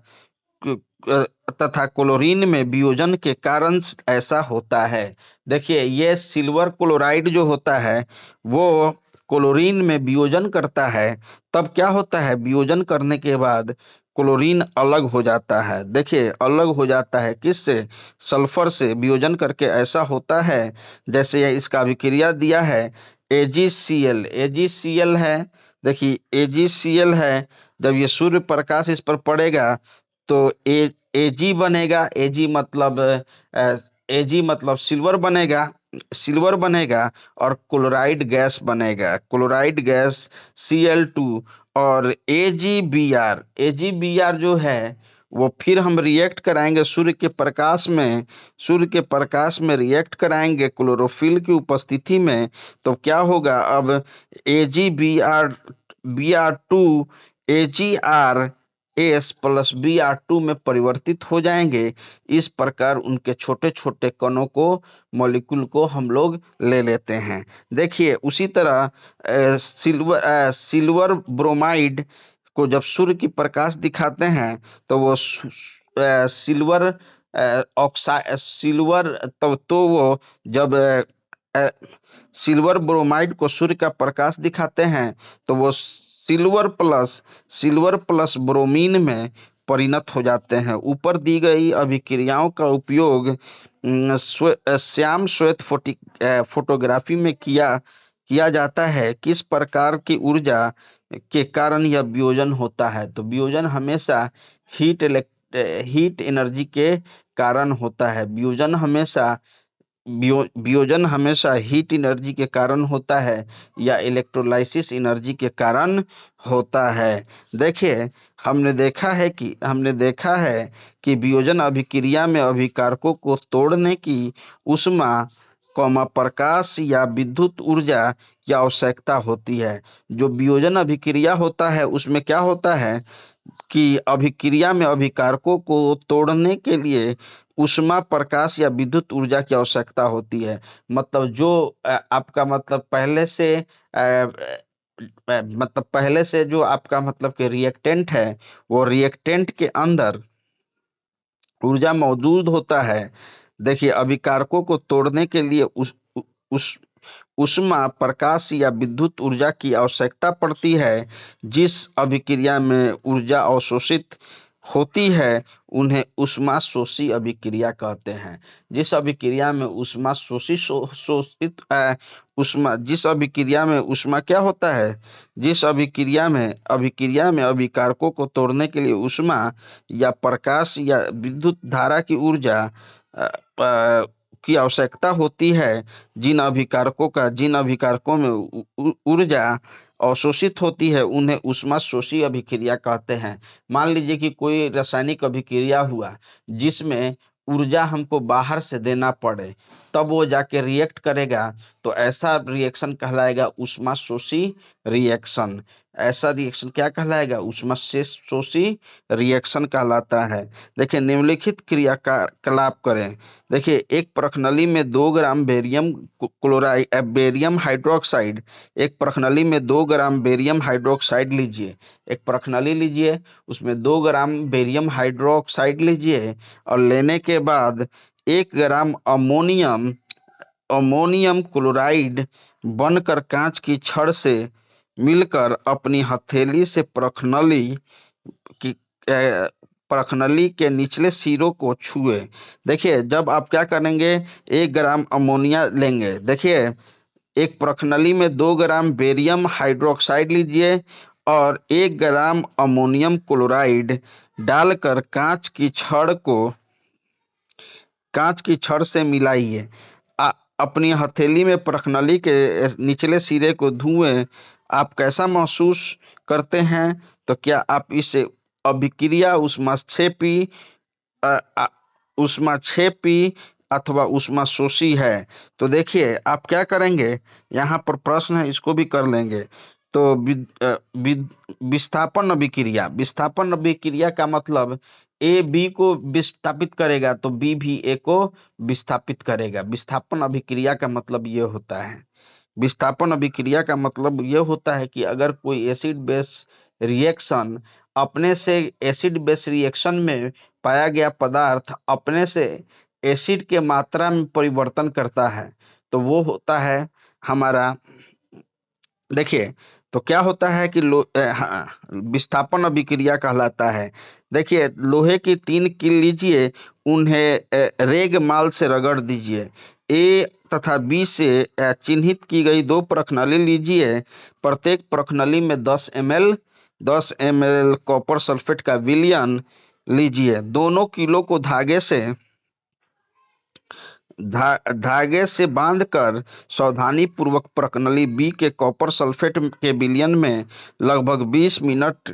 तथा क्लोरीन में वियोजन के कारण ऐसा होता है। देखिए ये सिल्वर क्लोराइड जो होता है वो क्लोरीन में वियोजन करता है, तब क्या होता है, वियोजन करने के बाद क्लोरीन अलग हो जाता है। देखिए अलग हो जाता है किससे, सल्फर से वियोजन करके ऐसा होता है जैसे इसका अभिक्रिया दिया है AgCl है। देखिए AgCl है, जब ये सूर्य प्रकाश इस पर पड़ेगा तो Ag बनेगा। Ag मतलब सिल्वर बनेगा और क्लोराइड गैस बनेगा, क्लोराइड गैस Cl2। और AgBr जो है वो फिर हम रिएक्ट कराएंगे सूर्य के प्रकाश में रिएक्ट कराएंगे क्लोरोफिल की उपस्थिति में। तो क्या होगा, अब Br2 Ag+Br2 में परिवर्तित हो जाएंगे। इस प्रकार उनके छोटे छोटे कणों को मॉलिक्यूल को हम लोग ले लेते हैं। देखिए उसी तरह सिल्वर ब्रोमाइड को जब सूर्य की प्रकाश दिखाते हैं तो वो सिल्वर ऑक्साइड तो वो जब सिल्वर ब्रोमाइड को सूर्य का प्रकाश दिखाते हैं तो वो सिल्वर प्लस ब्रोमीन में परिणत हो जाते हैं। ऊपर दी गई अभिक्रियाओं का उपयोग श्याम श्वेत फोटोग्राफी में किया जाता है। किस प्रकार की ऊर्जा के कारण यह वियोजन होता है? तो वियोजन हमेशा हीट हीट एनर्जी के कारण होता है। वियोजन हमेशा हीट एनर्जी के कारण होता है या इलेक्ट्रोलाइसिस एनर्जी के कारण होता है। देखिए, हमने देखा है कि वियोजन अभिक्रिया में अभिकारकों को तोड़ने की ऊष्मा, प्रकाश या विद्युत ऊर्जा की आवश्यकता होती है। जो वियोजन अभिक्रिया होता है उसमें क्या होता है कि अभिक्रिया में अभिकारकों को तोड़ने के लिए ऊष्मा, प्रकाश या विद्युत ऊर्जा की आवश्यकता होती है। मतलब जो आपका मतलब पहले से जो आपका मतलब कि रिएक्टेंट है, वो रिएक्टेंट के अंदर ऊर्जा मौजूद होता है। देखिए, अभिकारकों को तोड़ने के लिए उस ऊष्मा, प्रकाश या विद्युत ऊर्जा की आवश्यकता पड़ती है। जिस अभिक्रिया में ऊर्जा अवशोषित होती है उन्हें ऊष्मा शोषी अभिक्रिया कहते हैं। जिस अभिक्रिया में ऊष्मा शोषित ऊष्मा जिस अभिक्रिया में ऊष्मा क्या होता है, जिस अभिक्रिया में अभिकारकों को तोड़ने के लिए ऊष्मा या प्रकाश या विद्युत धारा की ऊर्जा की आवश्यकता होती है, जिन अभिकारकों में ऊर्जा अवशोषित होती है उन्हें ऊष्मा शोषी अभिक्रिया कहते हैं। मान लीजिए कि कोई रासायनिक अभिक्रिया हुआ जिसमें ऊर्जा हमको बाहर से देना पड़े, तब वो जाके रिएक्ट करेगा, तो ऐसा रिएक्शन कहलाएगा ऊष्मा शोषी रिएक्शन। ऐसा रिएक्शन क्या कहलाएगा? ऊष्मा से शोषी रिएक्शन कहलाता है। देखिए, निम्नलिखित क्रियाकलाप करें। देखिए, एक प्रखनली में 2 ग्राम बेरियम हाइड्रोक्साइड एक प्रखनली में 2 ग्राम बेरियम हाइड्रोक्साइड लीजिए। एक प्रखनली लीजिए, उसमें 2 ग्राम बेरियम हाइड्रोक्साइड लीजिए और लेने के बाद 1 ग्राम अमोनियम क्लोराइड बनकर कांच की छड़ से मिलकर अपनी हथेली से प्रखनली के निचले सिरों को छुए। देखिए, जब आप क्या करेंगे, 1 ग्राम अमोनिया लेंगे। देखिए, एक प्रखनली में 2 ग्राम बेरियम हाइड्रोक्साइड लीजिए और 1 ग्राम अमोनियम क्लोराइड डालकर कांच की छड़ से मिलाइए। अपनी हथेली में प्रखनली के निचले सिरे को धुएं। आप कैसा महसूस करते हैं? तो क्या आप इसे अभिक्रिया ऊष्माक्षेपी अथवा ऊष्मा शोषी है? तो देखिए, आप क्या करेंगे, यहाँ पर प्रश्न है, इसको भी कर लेंगे। तो विस्थापन अभिक्रिया का मतलब ए बी को विस्थापित करेगा तो बी भी ए को विस्थापित करेगा। विस्थापन अभिक्रिया का मतलब ये होता है। विस्थापन अभिक्रिया का मतलब ये होता है कि अगर कोई एसिड बेस रिएक्शन में पाया गया पदार्थ अपने से एसिड के मात्रा में परिवर्तन करता है, तो वो होता है हमारा। देखिए, तो क्या होता है कि विस्थापन अभिक्रिया कहलाता है। देखिए, लोहे की 3 कील लीजिए, उन्हें रेग माल से रगड़ दीजिए। ए तथा बी से चिन्हित की गई 2 प्रखनली लीजिए। प्रत्येक प्रखनली में 10 ml कॉपर सल्फेट का विलयन लीजिए। दोनों कीलों को धागे से बांधकर सावधानी पूर्वक प्रखनली बी के कॉपर सल्फेट के विलयन में लगभग 20 मिनट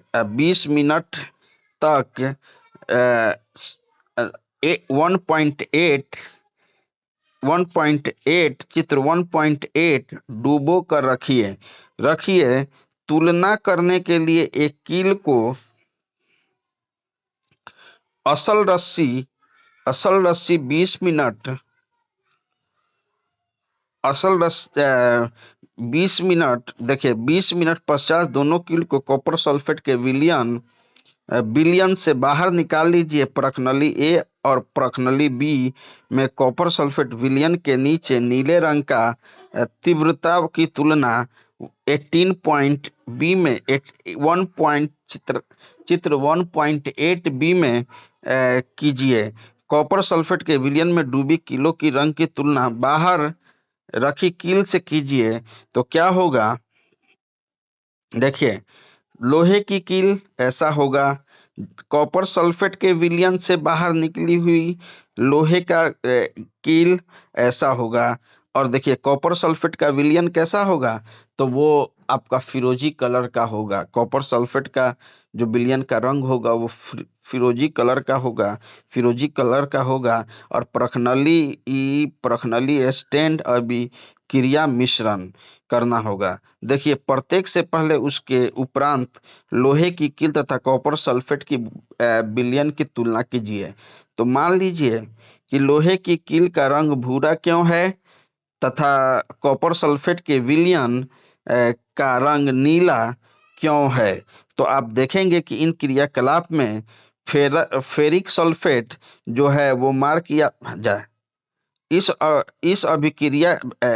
तक 1.8 डूबो कर रखिए। तुलना करने के लिए एक कील को असल रस्सी 20 मिनट देखिए 20 मिनट पश्चात दोनों कील को कॉपर सल्फेट के विलयन से बाहर निकाल लीजिए। प्रखनली ए और प्रखनली बी में कॉपर सल्फेट विलयन के नीचे नीले रंग का तीव्रता की तुलना 18 पॉइंट बी में 1 पॉइंट चित्र 1.8 बी में कीजिए। कॉपर सल्फेट के विलयन में डूबी किलो की रंग की तुलना बाहर रखी कील से कीजिए तो क्या होगा। देखिए, लोहे की कील ऐसा होगा, कॉपर सल्फेट के विलयन से बाहर निकली हुई लोहे का कील ऐसा होगा। और देखिए, कॉपर सल्फेट का विलयन कैसा होगा, तो वो आपका फिरोजी कलर का होगा। कॉपर सल्फेट का जो विलयन का रंग होगा वो फिरोजी कलर का होगा, फिरोजी कलर का होगा। और प्रखनली स्टैंड अभिक्रिया मिश्रण करना होगा। देखिए, प्रत्येक से पहले उसके उपरांत लोहे की कील तथा कॉपर सल्फेट की विलयन की तुलना कीजिए। तो मान लीजिए कि लोहे की कील का रंग भूरा क्यों है तथा कॉपर सल्फेट के विलयन का रंग नीला क्यों है। तो आप देखेंगे कि इन क्रियाकलाप में फेरिक सल्फेट जो है वो मार किया जाए। इस अभिक्रिया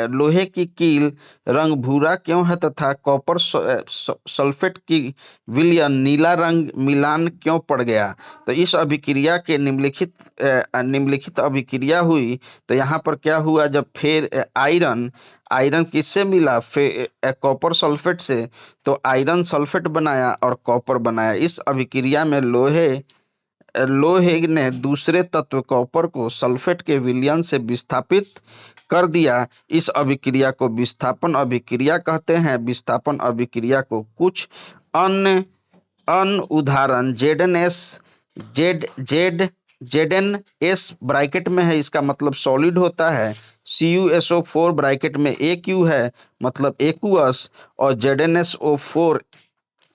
लोहे की कील रंग भूरा क्यों है तथा कॉपर सल्फेट की विलयन नीला रंग मिलान क्यों पड़ गया। तो इस अभिक्रिया के निम्नलिखित अभिक्रिया हुई। तो यहाँ पर क्या हुआ, जब फिर आयरन आयरन किससे मिला, कॉपर सल्फेट से, तो आयरन सल्फेट बनाया और कॉपर बनाया। इस अभिक्रिया में लोहे ने दूसरे तत्व कॉपर को सल्फेट के विलयन से विस्थापित कर दिया। इस अभिक्रिया को विस्थापन अभिक्रिया कहते हैं। विस्थापन अभिक्रिया को कुछ अन्य उदाहरण जेड एन एस ब्रैकेट में है, इसका मतलब सॉलिड होता है। CuSO4 ब्रैकेट में AQ है, मतलब एक्वस। और ZnSO4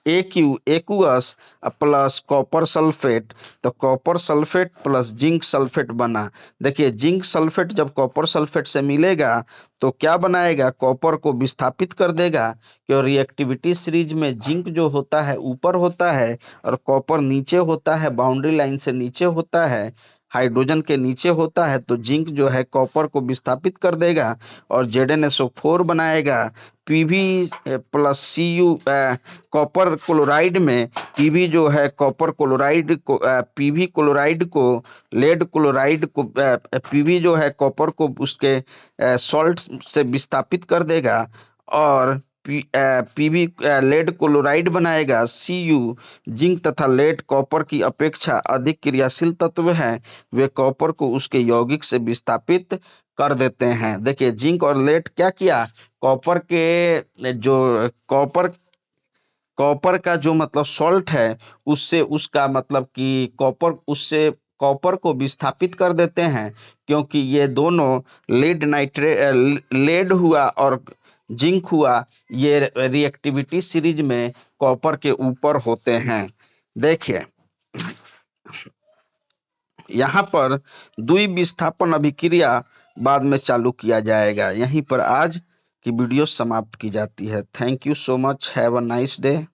aqueous plus copper sulphate, तो copper sulphate plus zinc sulphate बना। देखिए, जिंक सल्फेट जब कॉपर सल्फेट से मिलेगा तो क्या बनाएगा, कॉपर को विस्थापित कर देगा। क्यों, रिएक्टिविटी सीरीज में जिंक जो होता है ऊपर होता है और कॉपर नीचे होता है, बाउंड्री लाइन से नीचे होता है, हाइड्रोजन के नीचे होता है। तो जिंक जो है कॉपर को विस्थापित कर देगा और ZnSO4 बनाएगा। PV plus Cu copper chloride में पीवी जो है कॉपर क्लोराइड को पीवी क्लोराइड को लेड क्लोराइड को पीवी जो है कॉपर को उसके सॉल्ट से विस्थापित कर देगा और पीवी लेड क्लोराइड बनाएगा। Cu जिंक तथा लेड कॉपर की अपेक्षा अधिक क्रियाशील तत्व हैं, वे कॉपर को उसके यौगिक से विस्थापित कर देते हैं। देखिए, जिंक और लेड क्या किया, कॉपर के जो कॉपर का जो मतलब सॉल्ट है उससे उसका मतलब कि कॉपर को विस्थापित कर देते हैं, क्योंकि ये दोनों लेड हुआ और जिंक हुआ, ये रिएक्टिविटी सीरीज में कॉपर के ऊपर होते हैं। देखिए, यहाँ पर द्विविस्थापन अभिक्रिया बाद में चालू किया जाएगा। यहीं पर आज की वीडियो समाप्त की जाती है। Thank you so much, have a nice day.